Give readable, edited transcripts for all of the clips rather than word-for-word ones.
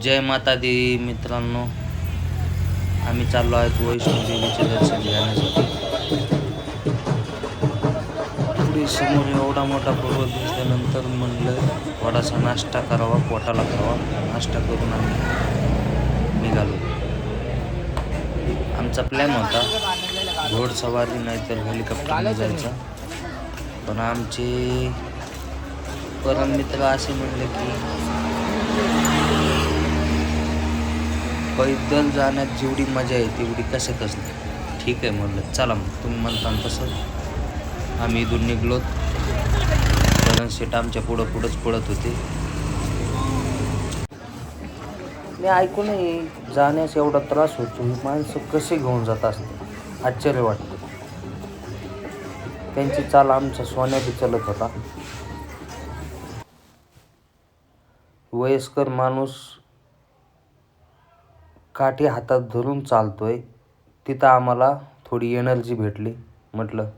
जय माता दी मित्रांनो, आम्ही चाललो आहेत वैष्णोदेवीचे दर्शन घेण्यासाठी. पुढे समोर एवढा मोठा पर्वत दिसल्यानंतर म्हणलं थोडासा नाश्ता करावा, पोटाला खावा. नाश्ता करून आम्ही निघालो. आमचा प्लॅन होता घोडसवारी नाहीतर हेलिकॉप्टरने जायचा, पण आमचे परम मित्र असे म्हणले की पैदल जाण्यात जेवढी मजा आहे तेवढी कशातच नाही. ठीक आहे म्हणलं, चला मग तुम्ही म्हणता तसं आम्ही इथून निघलोत. करण शेट आमच्या पुढंच पळत होते. मी ऐकूनही जाण्यास एवढा त्रास होतो. ही माणसं कसे घेऊन जात असते, आश्चर्य वाटतं. त्यांची चाल आमचा सोन्या बी चलत होता. वयस्कर माणूस काठी हातात धरून चालतोय. तिथं आम्हाला थोडी एनर्जी भेटली. म्हटलं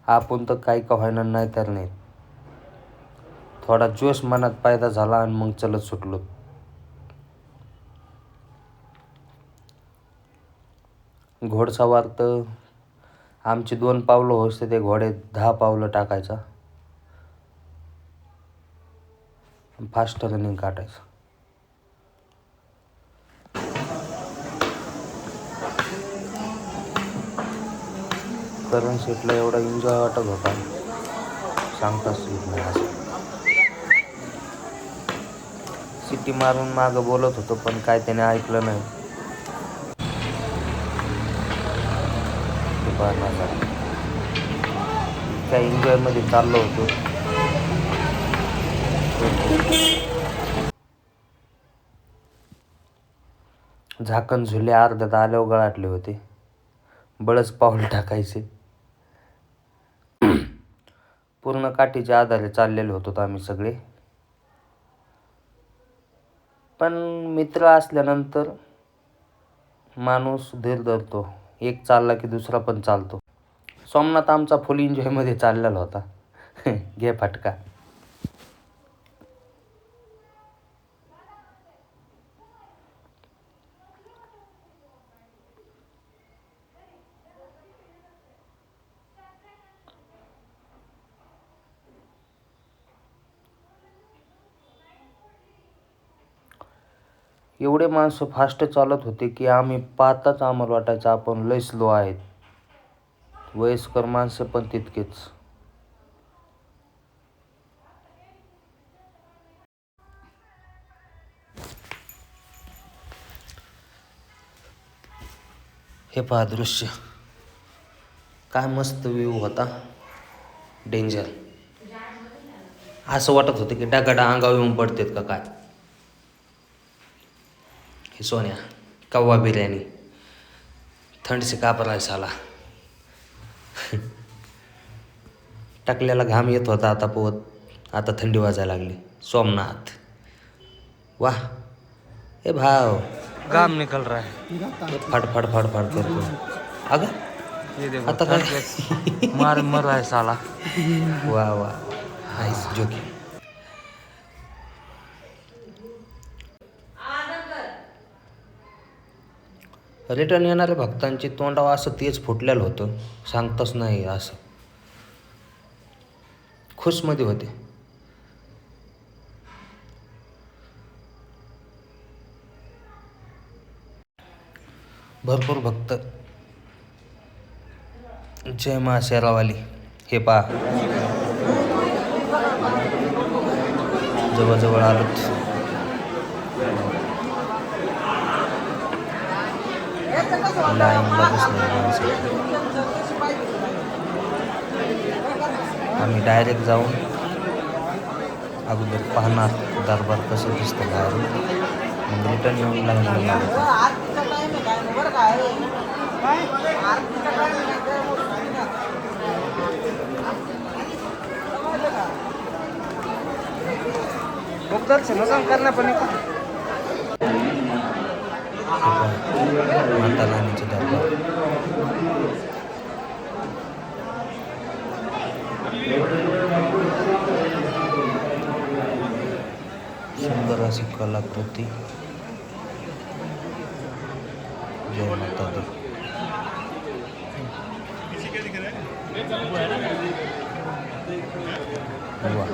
आपण तर काही का व्हायना नाही तर नाही. थोडा जोश मनात पैदा झाला आणि मग चलत सुटलो. घोडसवार तर आमची 2 पावलं होते, ते घोडे 10 पावलं टाकायचा. फास्ट रनिंग काढायचं. करण शेटला एवढा एन्जॉय वाटत होता, सांगताच येत नाही. असं सिटी मारून मागं बोलत होतो, पण काय त्याने ऐकलं नाही. काय एन्जॉयमध्ये चाललो होतो. झाकण झुले अर्ध्यात आल्यावर गळाटले होते. बळच पाऊल टाकायचे. पूर्ण काठीच्या आधारे चाललेलो होतो आम्ही सगळे. पण मित्र असल्यानंतर माणूस धीर धरतो. एक चालला की दुसरा पण चालतो. सोमनाथ आमचा फुल एन्जॉयमध्ये चाललेला होता. घे फटका. एवढे माणसं फास्ट चालत होते की आम्ही पाहताच आम्हाला वाटायचं आपण लय स्लो आहेत. वयस्कर माणसं पण तितकेच. हे पहा दृश्य, काय मस्त व्ह्यू होता. डेंजर. असं वाटत होतं की डगाडा अंगावर येऊन पडतेत का काय. हे सोन्या कव्वा बिर्याणी थंड से कापरायचा आला. टाकलेला घाम येत होता आता पोहत. आता थंडी वाजायला लागली. सोमनाथ वाह. ए भाव घाम निकल रहा है. फट फट फट फट करतो. अगं ये देखो आता काय मर रहा है साला. वाह वाह नाईस जोकी. रिटर्न येणाऱ्या भक्तांची तोंडावर असं तेच फुटलेलं होतं, सांगताच नाही. असं खुशमध्ये होते. भरपूर भक्त. जय मा शेरावाली. हे पहा जवळजवळ आलोच. लाईनला बसले माणसं. आम्ही डायरेक्ट जाऊन अगोदर पाहणार दरबार कसं दिसतं बाहेरून, मग रिटर्न येऊन लाईन लागतो. दर्शन करना पड़ेगा. माता रानीचे दरबार. अशी कलाकृती. जय माता दी. वा.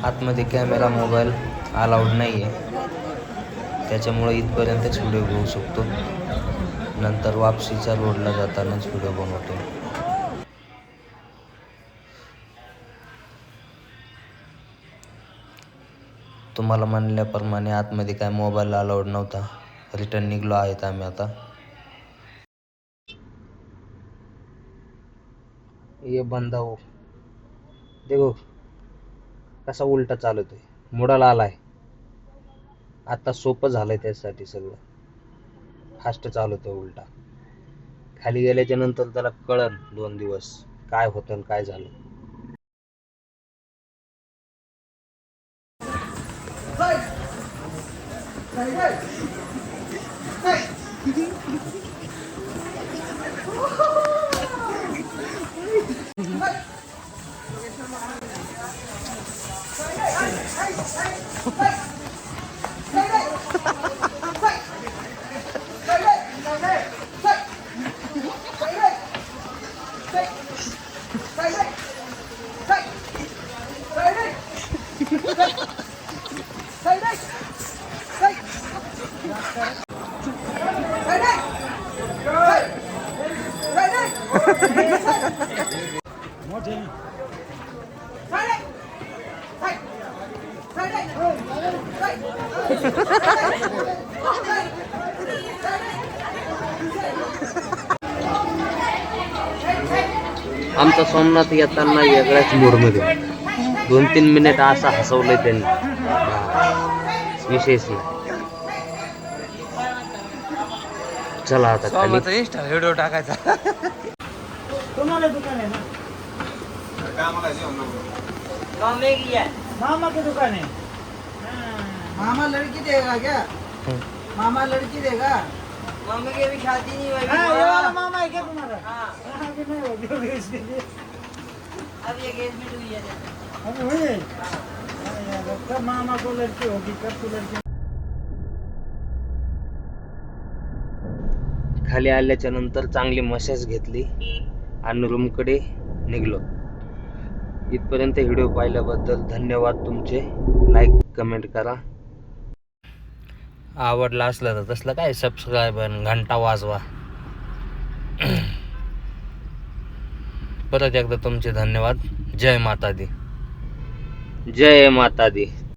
आतमध्ये कॅमेरा मोबाईल अलाउड नाही आहे, त्याच्यामुळे इथपर्यंतच व्हिडिओ घेऊ शकतो. नंतर वापसीच्या रोडला जातानाच व्हिडिओ बनवतो. तुम्हाला म्हणल्याप्रमाणे आतमध्ये काय मोबाईल अलाउड नव्हता. रिटर्न निघलो आहेत आम्ही आता. ये बंदा हो, देखो कसा उलटा चालवतोय, मुडाला आलाय. आता सोपं झालंय त्यासाठी सगळं. फास्ट चालवतोय उलटा. खाली गेल्याच्या नंतर त्याला कळन 2 दिवस काय होतं आणि काय झालं. आमचा सोमनाथ येताना वेगळ्याच मूडमध्ये 2-3 मिनिट असं हसवलंय त्यांनी. विशेष नाही. चला आता खाली. इंस्टा व्हिडिओ टाकायचा. तुम्हारा दुकान है ना? मामा की दुकान है. मामा लड़की देगा क्या? मामा लड़की देगा? मम्मी की अभी शादी नहीं हुई. हाँ, ये वाला मामा है क्या तुम्हारा? हाँ, अभी नहीं होगी, होगी इसके लिए. अब ये एंगेजमेंट हुई है. अभी हुई है? हाँ यार, कब मामा को लड़की होगी, कब तू लड़की? खाली आल्याच्या नंतर चांगली मसाज घेतली आणि रूमकडे निघलो. इथपर्यंत व्हिडिओ पाहिल्याबद्दल धन्यवाद तुमचे. लाईक कमेंट करा. आवडला असलं तर तसलं काय सबस्क्राईब आणि घंटा वाजवा. परत एकदा तुमचे धन्यवाद. जय माता दी. जय माता दी.